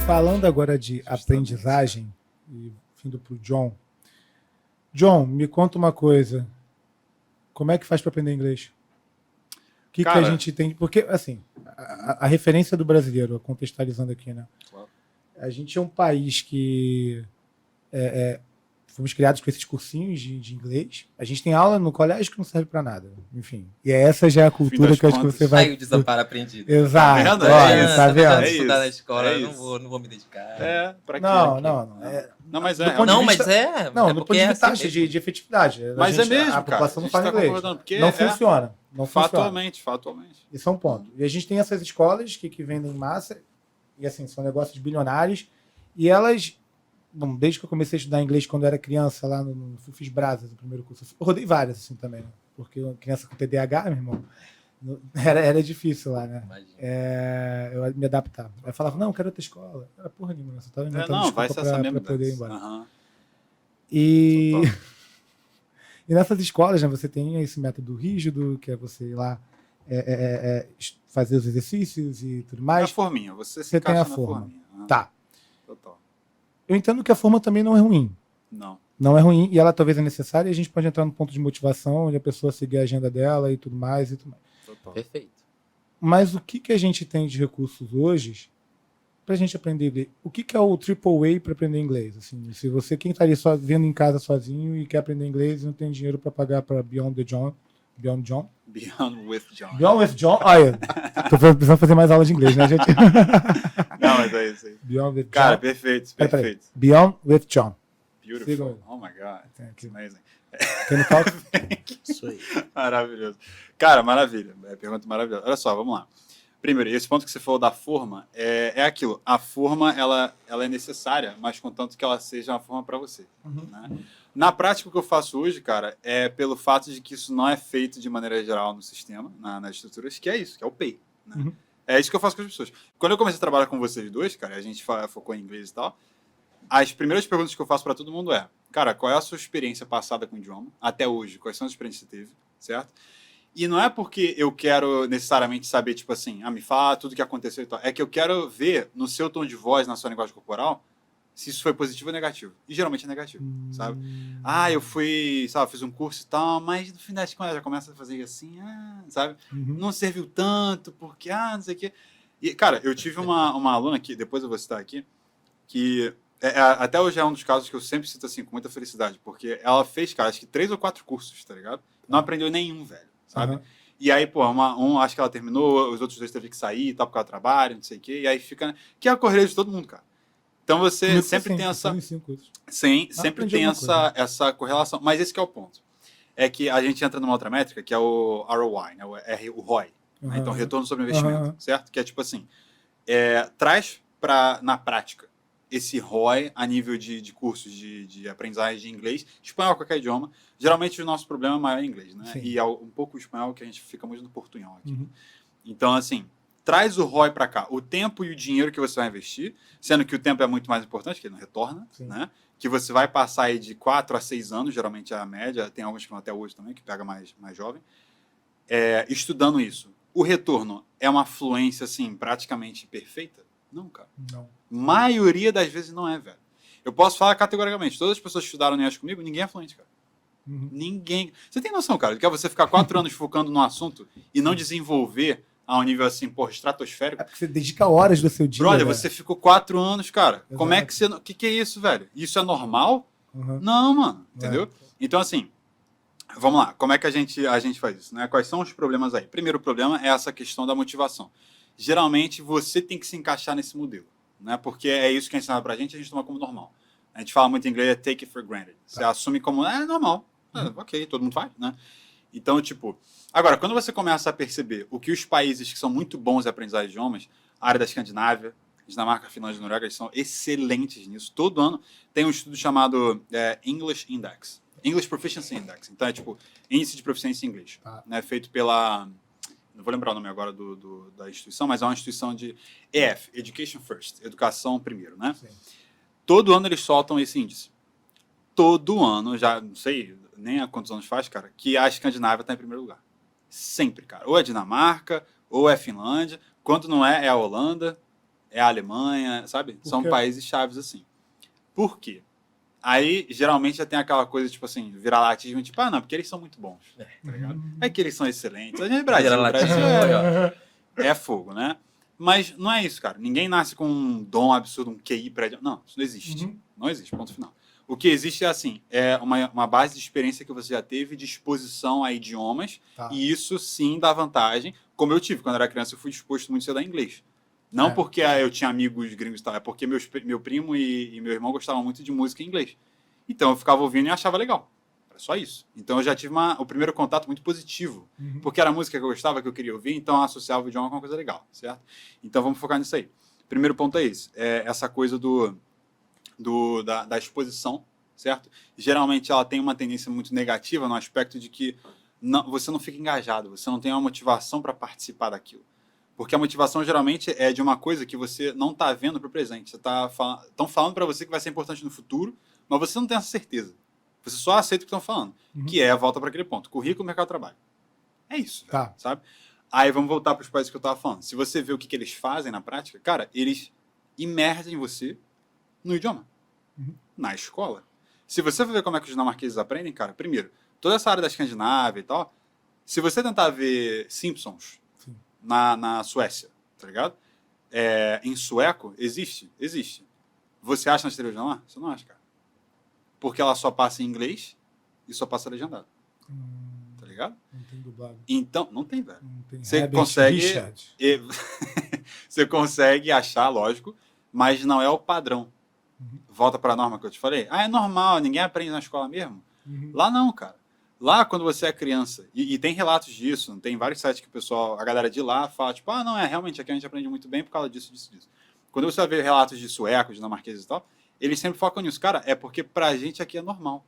Falando agora de aprendizagem, e vindo para o John. John, me conta uma coisa. Como é que faz para aprender inglês? O que a gente tem... Porque, assim, a referência do brasileiro, contextualizando aqui, né? Claro. A gente é um país que... fomos criados com esses cursinhos de inglês. A gente tem aula no colégio que não serve para nada. Enfim. E essa já é a cultura que eu acho que você vai... Aí o desamparo aprendido. Exato. Tá vendo? Olha, tá vendo? É estudar na escola, eu não vou me dedicar. Pra quê? Não. Não, mas é. Não, é do porque ponto de é vista assim de efetividade. Mas é mesmo, a população não fala tá inglês. Não funciona. Não funciona. Fatalmente. Isso é um ponto. E a gente tem essas escolas que vendem massa, e assim, são negócios bilionários, e elas, bom, desde que eu comecei a estudar inglês quando eu era criança, lá no fiz Brasas, no primeiro curso, eu rodei várias assim também, né? Porque criança com TDAH, meu irmão, era difícil lá, né? Eu me adaptava. Eu falava, não, eu quero outra escola. Era porra nenhuma, você estava inventando desculpa pra poder ir embora. Uhum. E nessas escolas, né, você tem esse método rígido, que é você ir lá fazer os exercícios e tudo mais. É a forminha, você tem a na forma. Forminha. Uhum. Tá. Total. Eu entendo que a forma também não é ruim. Não é ruim, e ela talvez é necessária, e a gente pode entrar no ponto de motivação, onde a pessoa seguir a agenda dela e tudo mais. Total. Perfeito. Mas o que a gente tem de recursos hoje pra gente aprender inglês? O que é o AAA para aprender inglês? Assim, se você, quem tá ali só vendo em casa sozinho e quer aprender inglês e não tem dinheiro para pagar para Beyond with John. Beyond with John. Olha, tô precisando fazer mais aula de inglês, né, gente? Não, mas é isso aí. Beyond with Cara, John. perfeito. Beyond with John. Beautiful. Oh my God. It's amazing. Can you talk? Isso aí. Maravilhoso. Cara, maravilha. Pergunta maravilhosa. Olha só, vamos lá. Primeiro, esse ponto que você falou da forma, é aquilo. A forma, ela é necessária, mas contanto que ela seja uma forma para você. Uhum. Né? Na prática, o que eu faço hoje, cara, é pelo fato de que isso não é feito de maneira geral no sistema, nas estruturas, que é isso, que é o pay. Né? Uhum. É isso que eu faço com as pessoas. Quando eu comecei a trabalhar com vocês dois, cara, a gente focou em inglês e tal, as primeiras perguntas que eu faço para todo mundo é, cara, qual é a sua experiência passada com o idioma, até hoje, quais são as experiências que você teve, certo? E não é porque eu quero necessariamente saber, tipo assim, me fala tudo que aconteceu e tal. É que eu quero ver no seu tom de voz, na sua linguagem corporal, se isso foi positivo ou negativo. E geralmente é negativo, sabe? Eu fui, sabe, fiz um curso e tal, mas no fim das contas já começa a fazer assim, sabe? Uhum. Não serviu tanto, porque, não sei o quê. E, cara, eu tive uma aluna aqui, depois eu vou citar aqui, que até hoje é um dos casos que eu sempre cito assim, com muita felicidade, porque ela fez, cara, acho que 3 ou 4 cursos, tá ligado? Não aprendeu nenhum, velho. Sabe? Uhum. E aí, pô, acho que ela terminou, os outros 2 teve que sair, tal, porque ela trabalha, não sei o quê, e aí fica... Que é a correria de todo mundo, cara. Então você sempre tem essa... Sim, sempre tem essa correlação. Mas esse que é o ponto. É que a gente entra numa outra métrica, que é o ROI, né? O ROI. Uhum. Né? Então, retorno sobre investimento, certo? Que é tipo assim, traz na prática esse ROI a nível de cursos de aprendizagem de inglês, espanhol, qualquer idioma. Geralmente o nosso problema é maior em inglês, né? Sim. E um pouco o espanhol, que a gente fica muito no portunhol aqui. Uhum. Então, assim, traz o ROI para cá, o tempo e o dinheiro que você vai investir, sendo que o tempo é muito mais importante, que ele não retorna, né? Que você vai passar aí de 4 a 6 anos, geralmente é a média, tem alguns que vão até hoje também, que pega mais jovem, estudando isso. O retorno é uma fluência, assim, praticamente perfeita? Não, cara. Não. Maioria das vezes não é, velho. Eu posso falar categoricamente, todas as pessoas que estudaram NEAS comigo, ninguém é fluente, cara. Uhum. Ninguém. Você tem noção, cara, de que é você ficar 4 anos focando no assunto e não desenvolver a um nível assim, estratosférico? É porque você dedica horas do seu dia. Brother, velho. você ficou 4 anos, cara. Exato. Como é que você... O que é isso, velho? Isso é normal? Uhum. Não, mano. Entendeu? Então, assim, vamos lá. Como é que a gente faz isso, né? Quais são os problemas aí? Primeiro problema é essa questão da motivação. Geralmente, você tem que se encaixar nesse modelo, né? Porque é isso que é ensinado pra gente, a gente toma como normal. A gente fala muito em inglês, take it for granted. Você assume como, normal. Ok, todo mundo faz, né? Então, tipo... Agora, quando você começa a perceber o que os países que são muito bons em aprendizagem de idiomas, a área da Escandinávia, Dinamarca, Finlândia e Noruega, eles são excelentes nisso. Todo ano tem um estudo chamado English Index. English Proficiency Index. Então, é tipo, índice de proficiência em inglês. Né, feito pela... Não vou lembrar o nome agora da instituição, mas é uma instituição de EF, Education First, Educação Primeiro, né? Sim. Todo ano eles soltam esse índice. Todo ano, já não sei nem há quantos anos faz, cara, que a Escandinávia está em primeiro lugar. Sempre, cara. Ou é Dinamarca, ou é Finlândia. Quando não é a Holanda. é a Alemanha, sabe? Por São quê? países chaves assim. Por quê? Aí, geralmente, já tem aquela coisa, tipo assim, viralatismo, tipo, não, porque eles são muito bons, tá ligado? É que eles são excelentes. A gente é Brasil, o Vira-latismo, Brasil aí, ó. é fogo, né? Mas não é isso, cara. Ninguém nasce com um dom absurdo, um QI prédio. Não, isso não existe. Uhum. Não existe, ponto final. O que existe é assim, é uma base de experiência que você já teve de exposição a idiomas, Tá. e isso sim dá vantagem. Como eu tive, quando era criança, eu fui exposto muito cedo a inglês. Não É. porque eu tinha amigos gringos e tal, é porque meu primo e meu irmão gostavam muito de música em inglês. Então eu ficava ouvindo e achava legal. Era só isso. Então eu já tive o primeiro contato muito positivo. Uhum. Porque era a música que eu gostava, que eu queria ouvir, então eu associava o idioma com uma coisa legal, certo? Então vamos focar nisso aí. Primeiro ponto é esse. É essa coisa da exposição, certo? Geralmente ela tem uma tendência muito negativa no aspecto de que você não fica engajado, você não tem uma motivação para participar daquilo. Porque a motivação geralmente é de uma coisa que você não está vendo para o presente. Você estão falando para você que vai ser importante no futuro, mas você não tem essa certeza. Você só aceita o que estão falando, que é a volta para aquele ponto. Currículo, mercado de trabalho. É isso, Tá. velho, sabe? Aí vamos voltar para os países que eu estava falando. Se você vê o que eles fazem na prática, cara, eles imergem você no idioma, na escola. Se você for ver como é que os dinamarqueses aprendem, cara, primeiro, toda essa área da Escandinávia e tal, se você tentar ver Simpsons na Suécia, tá ligado? Em sueco, existe. Você acha na televisão lá? Você não acha, cara. Porque ela só passa em inglês e só passa legendado. Tá ligado? Não tem dublado. Então, não tem, velho. Não tem Você Herbert consegue. Richard. Você consegue achar, lógico, mas não é o padrão. Volta para a norma que eu te falei. É normal, ninguém aprende na escola mesmo. Lá não, cara. Lá, quando você é criança, e tem relatos disso, tem vários sites que o pessoal, a galera de lá fala, tipo, não, realmente aqui a gente aprende muito bem por causa disso. Quando você vai ver relatos de suecos, dinamarqueses e tal, eles sempre focam nisso. Cara, é porque pra gente aqui é normal.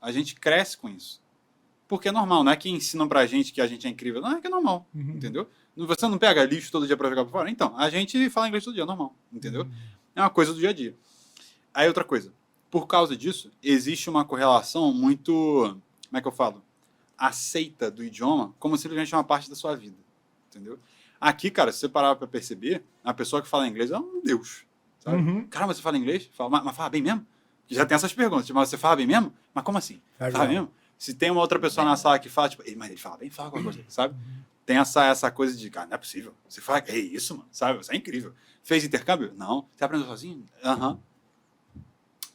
A gente cresce com isso. Porque é normal, não é que ensinam pra gente que a gente é incrível. Não, é que é normal, entendeu? Você não pega lixo todo dia pra jogar pra fora. Então, a gente fala inglês todo dia, é normal, entendeu? É uma coisa do dia a dia. Aí outra coisa, por causa disso, existe uma correlação muito, como é que eu falo? Aceita do idioma como simplesmente uma parte da sua vida, entendeu? Aqui, cara, se você parar pra perceber, a pessoa que fala inglês é um deus, sabe? Caramba, você fala inglês? Fala, mas fala bem mesmo? Já tem essas perguntas, tipo, mas você fala bem mesmo? Mas como assim? Fala mesmo? Se tem uma outra pessoa na sala que fala, tipo, mas ele fala bem, fala alguma coisa, sabe? Tem essa coisa de, cara, não é possível. Você fala, é isso, mano, sabe? Você é incrível. Fez intercâmbio? Não. Você aprendeu sozinho? Aham.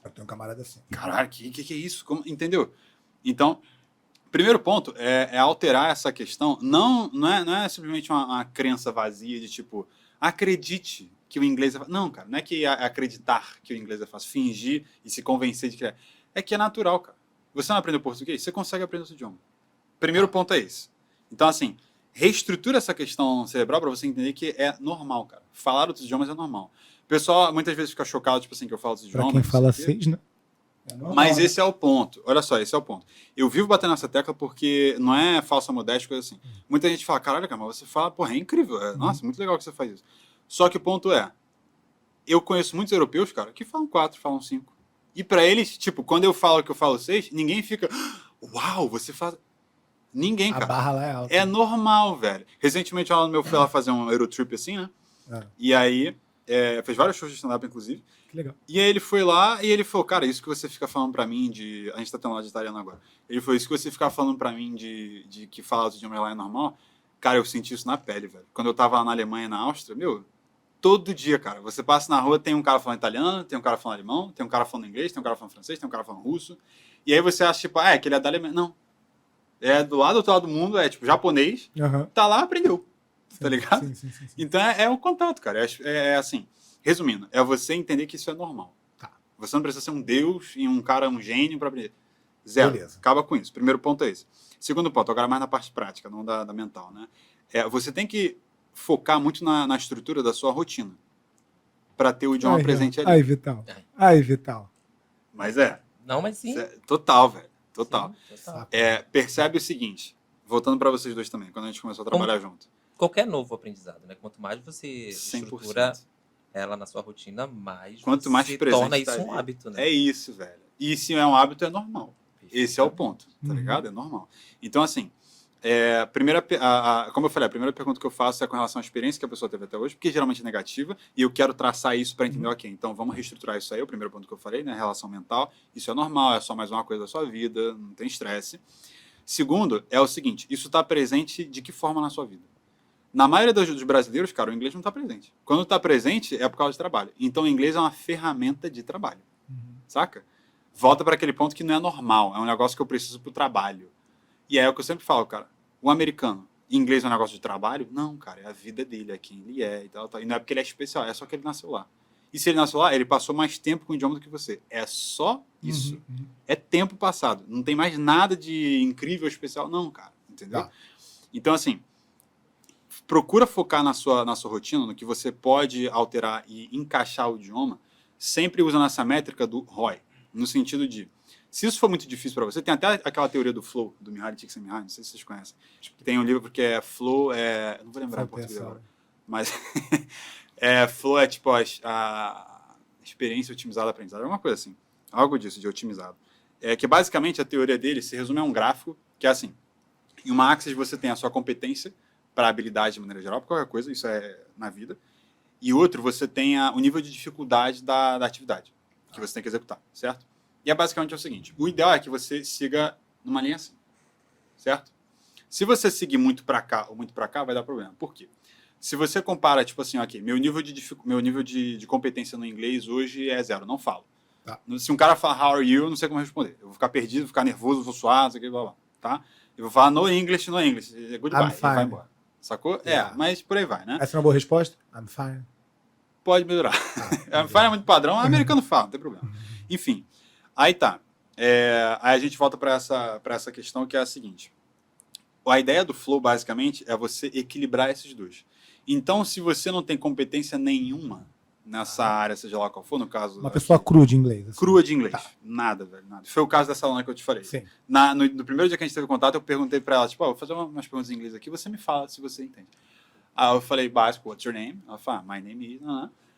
Eu tenho um camarada assim. Caralho, que é isso? Como? Entendeu? Então, primeiro ponto é alterar essa questão. Não é simplesmente uma crença vazia de tipo, acredite que o inglês é fácil. Não, cara, não é que acreditar que o inglês é fácil, fingir e se convencer de que é. É que é natural, cara. Você não aprendeu português? Você consegue aprender outro idioma. Primeiro ponto é esse. Então, assim, reestrutura essa questão cerebral para você entender que é normal, cara. Falar outros idiomas é normal. O pessoal muitas vezes fica chocado, tipo assim, que eu falo outros idiomas. Pra quem fala 6, né? É normal, mas esse é o ponto. Olha só, esse é o ponto. Eu vivo batendo nessa tecla porque não é falsa modéstia, coisa assim. Muita gente fala, caralho, cara, mas você fala, porra, é incrível. Nossa, muito legal que você faz isso. Só que o ponto é, eu conheço muitos europeus, cara, que falam 4, falam 5. E pra eles, tipo, quando eu falo que eu falo 6, ninguém fica, uau, você faz... Ninguém, cara. A barra lá é alta. É normal, velho. Recentemente, um aluno meu foi lá fazer um Eurotrip assim, né? E aí, fez vários shows de stand-up, inclusive. Que legal. E aí ele foi lá e ele falou, cara, isso que você fica falando pra mim de... A gente tá tendo aula de italiano agora. Ele falou, isso que você fica falando pra mim de que falar outro idioma lá é normal. Cara, eu senti isso na pele, velho. Quando eu tava lá na Alemanha e na Áustria, todo dia, cara, você passa na rua, tem um cara falando italiano, tem um cara falando alemão, tem um cara falando inglês, tem um cara falando francês, tem um cara falando russo. E aí você acha, tipo, que ele é da Alemanha. Não. É do outro lado do mundo, é tipo japonês, tá lá, aprendeu. Sim, tá ligado? Sim. Então é o contato, cara. É assim, resumindo, é você entender que isso é normal. Tá. Você não precisa ser um deus e um cara, um gênio pra aprender. Zero. Beleza. Acaba com isso. Primeiro ponto é esse. Segundo ponto, agora mais na parte prática, não da mental, né? Você tem que focar muito na estrutura da sua rotina para ter o idioma presente ali. Aí, Vital. Mas Não, mas sim. Total, velho. Total. Sim, total. Percebe o seguinte, voltando para vocês dois também, quando a gente começou a trabalhar junto. Qualquer novo aprendizado, né? Quanto mais você 100%. estrutura ela na sua rotina, mais quanto você mais presente torna isso tá um ali. hábito, né? É isso, velho. E se é um hábito, é normal. Esse é o ponto, tá ligado? É normal. Então, assim, Como eu falei, a primeira pergunta que eu faço é com relação à experiência que a pessoa teve até hoje, porque geralmente é negativa, e eu quero traçar isso para entender, ok, então vamos reestruturar isso aí, o primeiro ponto que eu falei, né, relação mental, isso é normal, é só mais uma coisa da sua vida, não tem estresse. Segundo, é o seguinte, isso está presente de que forma na sua vida? Na maioria dos brasileiros, cara, o inglês não está presente. Quando está presente, é por causa de trabalho. Então, o inglês é uma ferramenta de trabalho, saca? Volta para aquele ponto que não é normal, é um negócio que eu preciso para o trabalho. E é o que eu sempre falo, cara. O americano, inglês é um negócio de trabalho? Não, cara, é a vida dele, é quem ele é e tal, tal. E não é porque ele é especial, é só que ele nasceu lá. E se ele nasceu lá, ele passou mais tempo com o idioma do que você. É só isso. É tempo passado. Não tem mais nada de incrível, especial. Não, cara. Entendeu? Tá. Então, assim, procura focar na sua rotina, no que você pode alterar e encaixar o idioma, sempre usando essa métrica do ROI. No sentido de, se isso for muito difícil para você, tem até aquela teoria do Flow, do Mihaly Csikszentmihalyi, não sei se vocês conhecem. Tem um livro que é Flow, eu não vou lembrar em português agora, mas Flow é tipo a experiência otimizada aprendizado, alguma coisa assim, algo disso, de otimizado. Que basicamente a teoria dele se resume a um gráfico que é assim, em uma axis você tem a sua competência para habilidade de maneira geral, para qualquer coisa, isso é na vida, e outro você tem o nível de dificuldade da atividade que você tem que executar, certo? E é basicamente o seguinte, o ideal é que você siga numa linha assim, certo? Se você seguir muito para cá ou muito para cá, vai dar problema. Por quê? Se você compara, tipo assim, ok, meu nível de competência no inglês hoje é 0, não falo. Tá. Se um cara falar how are you, eu não sei como responder. Eu vou ficar perdido, vou ficar nervoso, vou suar, não sei o que, blá, blá, tá? Eu vou falar no English, goodbye, e vai embora. Sacou? Yeah. Mas por aí vai, né? Essa é uma boa resposta? I'm fine. Pode melhorar. I'm fine é muito padrão, americano fala, não tem problema. Enfim, aí tá. Aí a gente volta para essa questão que é a seguinte. A ideia do Flow, basicamente, é você equilibrar esses dois. Então, se você não tem competência nenhuma nessa área, seja lá qual for, no caso... Uma pessoa crua de inglês. Assim. Crua de inglês. Tá. Nada, velho, nada. Foi o caso dessa aluna que eu te falei. Sim. No primeiro dia que a gente teve contato, eu perguntei para ela, tipo, vou fazer umas perguntas em inglês aqui, você me fala se você entende. Aí eu falei, básico, what's your name? Ela falou, my name is...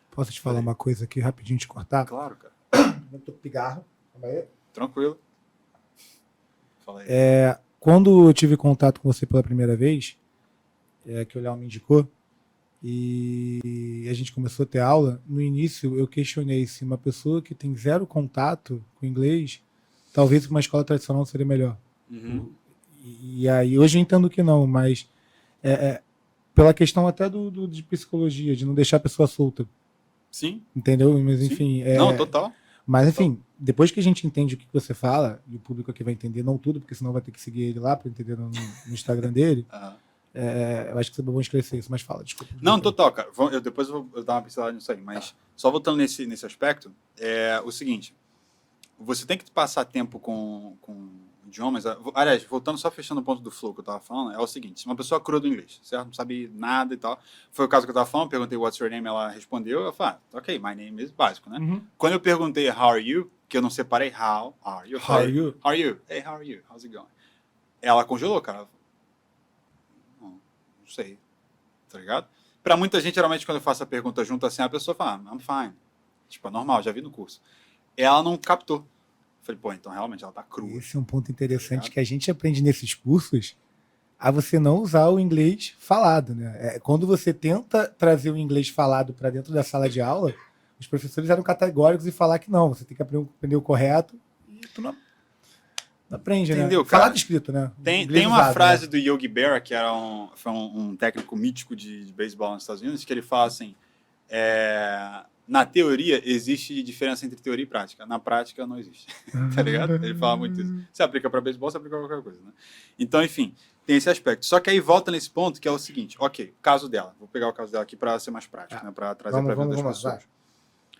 Posso te falar uma coisa aqui, rapidinho, te cortar? Claro, cara. Eu tô com pigarro. Tranquilo. Fala aí. Quando eu tive contato com você pela primeira vez, que o Léo me indicou, e a gente começou a ter aula, no início eu questionei se uma pessoa que tem 0 contato com inglês, talvez uma escola tradicional seria melhor. Uhum. E aí, hoje eu entendo que não, mas pela questão até de psicologia, de não deixar a pessoa solta. Sim. Entendeu? Mas Sim. enfim... Não, total. Mas, enfim, depois que a gente entende o que você fala, e o público aqui vai entender, não tudo, porque senão vai ter que seguir ele lá para entender no Instagram dele, eu acho que seria bom esclarecer isso, mas fala, desculpa. Não, total, cara. Depois eu vou dar uma pincelada nisso aí, mas só voltando nesse aspecto, é o seguinte, você tem que passar tempo com idiomas, aliás, voltando só fechando o ponto do flow que eu tava falando, é o seguinte, uma pessoa crua do inglês, certo? Não sabe nada e tal, foi o caso que eu tava falando, perguntei what's your name, ela respondeu, eu falei, ok, my name is básico, né? Uhum. Quando eu perguntei how are you, que eu não separei how are you, How are you? How are you? Hey, how are you? How's it going? Ela congelou, cara. Não sei, tá ligado? Pra muita gente, geralmente, quando eu faço a pergunta junto assim, a pessoa fala, I'm fine. Tipo, é normal, já vi no curso. Ela não captou. Falei, pô, então realmente ela tá crua. Esse é um ponto interessante que a gente aprende nesses cursos, a você não usar o inglês falado, né? Quando você tenta trazer o inglês falado para dentro da sala de aula, os professores eram categóricos e falar que não, você tem que aprender o correto e tu não aprende, entendeu, né? cara? Falado escrito, né? Tem uma frase do Yogi Berra, que foi um técnico mítico de beisebol nos Estados Unidos, que ele fala assim, na teoria existe diferença entre teoria e prática, na prática não existe, tá ligado? Ele fala muito isso. Você aplica para beisebol, você aplica para qualquer coisa, né? Então, enfim, tem esse aspecto. Só que aí volta nesse ponto, que é o seguinte, ok, caso dela, vou pegar o caso dela aqui para ser mais prático, né? Para trazer para a vida das pessoas. Vai.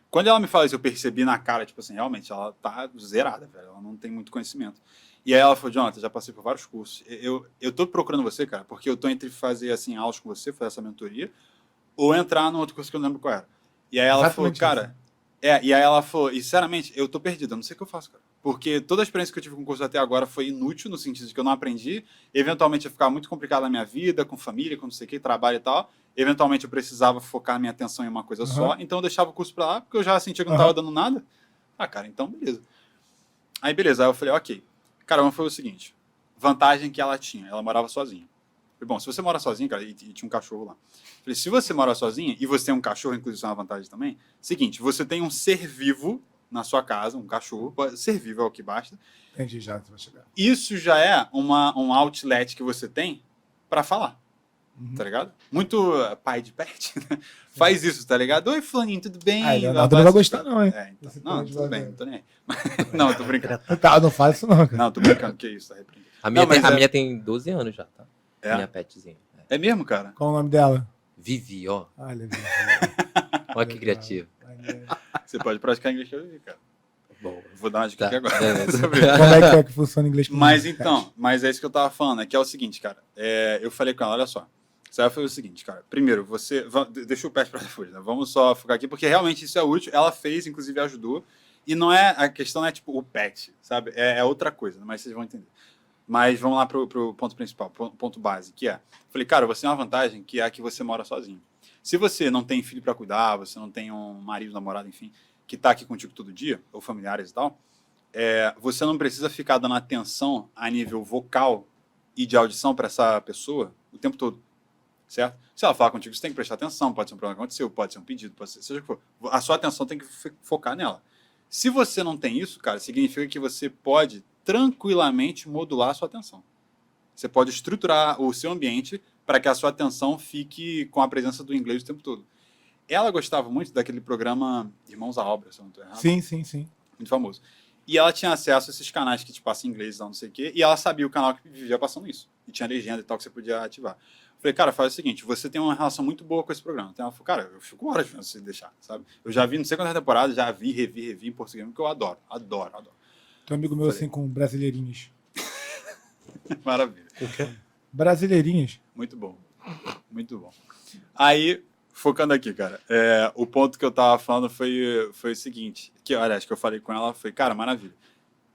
Quando ela me fala isso, eu percebi na cara, tipo assim, realmente, ela tá zerada, velho, ela não tem muito conhecimento. E aí ela falou, Jonathan, já passei por vários cursos, eu tô procurando você, cara, porque eu tô entre fazer, assim, aulas com você, fazer essa mentoria, ou entrar num outro curso que eu não lembro qual era. E aí ela Exatamente falou, cara... e aí ela falou, e sinceramente, eu tô perdido, eu não sei o que eu faço, cara. Porque toda a experiência que eu tive com o curso até agora foi inútil, no sentido de que eu não aprendi. Eventualmente ia ficar muito complicado na minha vida, com família, com não sei o que, trabalho e tal. Eventualmente eu precisava focar minha atenção em uma coisa só. Então eu deixava o curso pra lá, porque eu já sentia que não tava dando nada. Ah, cara, então beleza. Aí beleza, aí eu falei, ok. Cara, mas foi o seguinte, vantagem que ela tinha. Ela morava sozinha. Falei, bom, se você mora sozinha, cara, e tinha um cachorro lá. Falei, se você mora sozinha e você tem um cachorro, inclusive isso é uma vantagem também, seguinte, você tem um ser vivo na sua casa, um cachorro, ser vivo é o que basta. Entendi já, você vai chegar. Isso já é um outlet que você tem para falar, Uhum. tá ligado? Muito pai de pet, né? Faz isso, tá ligado? Oi, fulaninho, tudo bem? Ah, Leonardo não vai gostar não, hein? É, então, Esse não, pode tudo bem, fazer. não tô nem aí. Não, tô brincando. Tá, não faz isso não, cara. Não, tô brincando, que isso, tá repreendido. A minha, Não, mas a é- minha tem 12 anos já, tá? É? Minha petzinha. É mesmo, cara? Qual o nome dela? Vivi, ó. Olha, Olha que criativo. Você pode praticar inglês que eu vi, cara. Bom, Vou dar uma dica tá. aqui agora. Beleza. Tô brincando. Como é que funciona o inglês? com Mas pet? então, mas é isso que eu tava falando, é que é o seguinte, cara. Eu falei com ela, olha só. Você vai fazer o seguinte, cara. Primeiro, deixa o pet pra depois, né? Vamos só focar aqui, porque realmente isso é útil. Ela fez, inclusive ajudou. E não é, a questão não é tipo o pet, sabe? É outra coisa, mas vocês vão entender. Mas vamos lá pro ponto principal, ponto base, que é... Falei, cara, você tem uma vantagem que é a que você mora sozinho. Se você não tem filho pra cuidar, você não tem um marido, namorado, enfim, que tá aqui contigo todo dia, ou familiares e tal, você não precisa ficar dando atenção a nível vocal e de audição para essa pessoa o tempo todo, certo? Se ela falar contigo, você tem que prestar atenção, pode ser um problema que aconteceu, pode ser um pedido, pode ser seja o que for. A sua atenção tem que focar nela. Se você não tem isso, cara, significa que você pode tranquilamente modular a sua atenção. Você pode estruturar o seu ambiente para que a sua atenção fique com a presença do inglês o tempo todo. Ela gostava muito daquele programa Irmãos à Obra, se eu não estou errado. Sim, sim, sim. Muito famoso. E ela tinha acesso a esses canais que te passam em inglês, não sei o quê, e ela sabia o canal que vivia passando isso. E tinha legenda e tal que você podia ativar. Eu falei, cara, faz o seguinte, você tem uma relação muito boa com esse programa. Então ela falou, cara, eu fico horas vendo você deixar, sabe? Eu já vi não sei quantas temporadas, já vi, revi em português, que eu adoro. Tem um amigo meu Falei. assim com brasileirinhos. Maravilha. O quê? Brasileirinhos. Muito bom. Muito bom. Aí, focando aqui, cara, o ponto que eu tava falando foi o seguinte, que, aliás, que eu falei com ela, foi, cara, maravilha.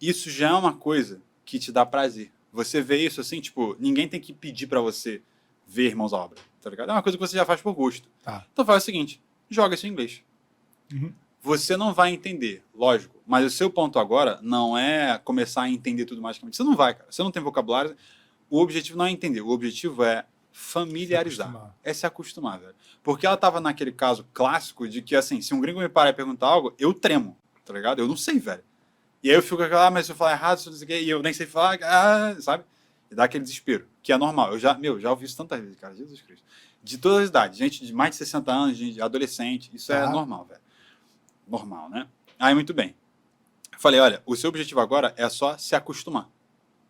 Isso já é uma coisa que te dá prazer. Você vê isso assim, tipo, ninguém tem que pedir pra você ver Irmãos à Obra, tá ligado? É uma coisa que você já faz por gosto. Tá. Então faz o seguinte, joga isso em inglês. Uhum. Você não vai entender, lógico, mas o seu ponto agora não é começar a entender tudo magicamente. Você não vai, cara. Você não tem vocabulário. O objetivo não é entender, o objetivo é familiarizar. Se acostumar. É se acostumar, velho. Porque ela tava naquele caso clássico de que, assim, se um gringo me parar e perguntar algo, eu tremo, tá ligado? Eu não sei, velho. E aí eu fico com aquela, mas se eu falar errado, não sei o quê, e eu nem sei falar, sabe? E dá aquele desespero, que é normal. Eu já ouvi isso tantas vezes, cara, Jesus Cristo. De todas as idades, gente de mais de 60 anos, de adolescente, isso é Tá. normal, velho. Normal, né? Aí, muito bem. Eu falei, olha, o seu objetivo agora é só se acostumar.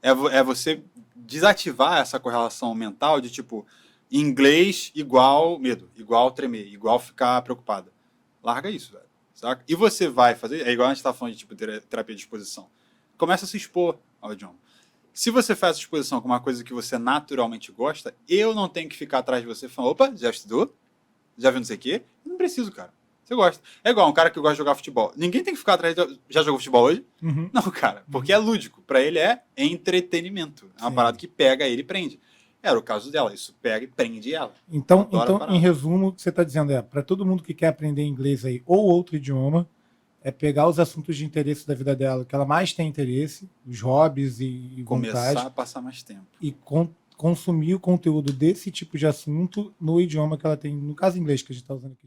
É você desativar essa correlação mental de, tipo, inglês igual medo, igual tremer, igual ficar preocupada. Larga isso, velho. Saca? E você vai fazer, é igual a gente tá falando de, tipo, terapia de exposição. Começa a se expor ao idioma. Se você faz essa exposição com uma coisa que você naturalmente gosta, eu não tenho que ficar atrás de você falando, opa, já estudou? Já viu não sei o quê? Eu não preciso, cara. Você gosta. É igual um cara que gosta de jogar futebol. Ninguém tem que ficar atrás de... Já jogou futebol hoje? Uhum. Não, cara. Porque é lúdico. Pra ele é entretenimento. É uma Sim. parada que pega ele e prende. Era o caso dela. Isso pega e prende ela. Então, Adoro a então parada. em resumo, o que você está dizendo é, para todo mundo que quer aprender inglês aí ou outro idioma, é pegar os assuntos de interesse da vida dela, que ela mais tem interesse, os hobbies e Começar vontade, a passar mais tempo. e consumir o conteúdo desse tipo de assunto no idioma que ela tem, no caso inglês que a gente está usando aqui.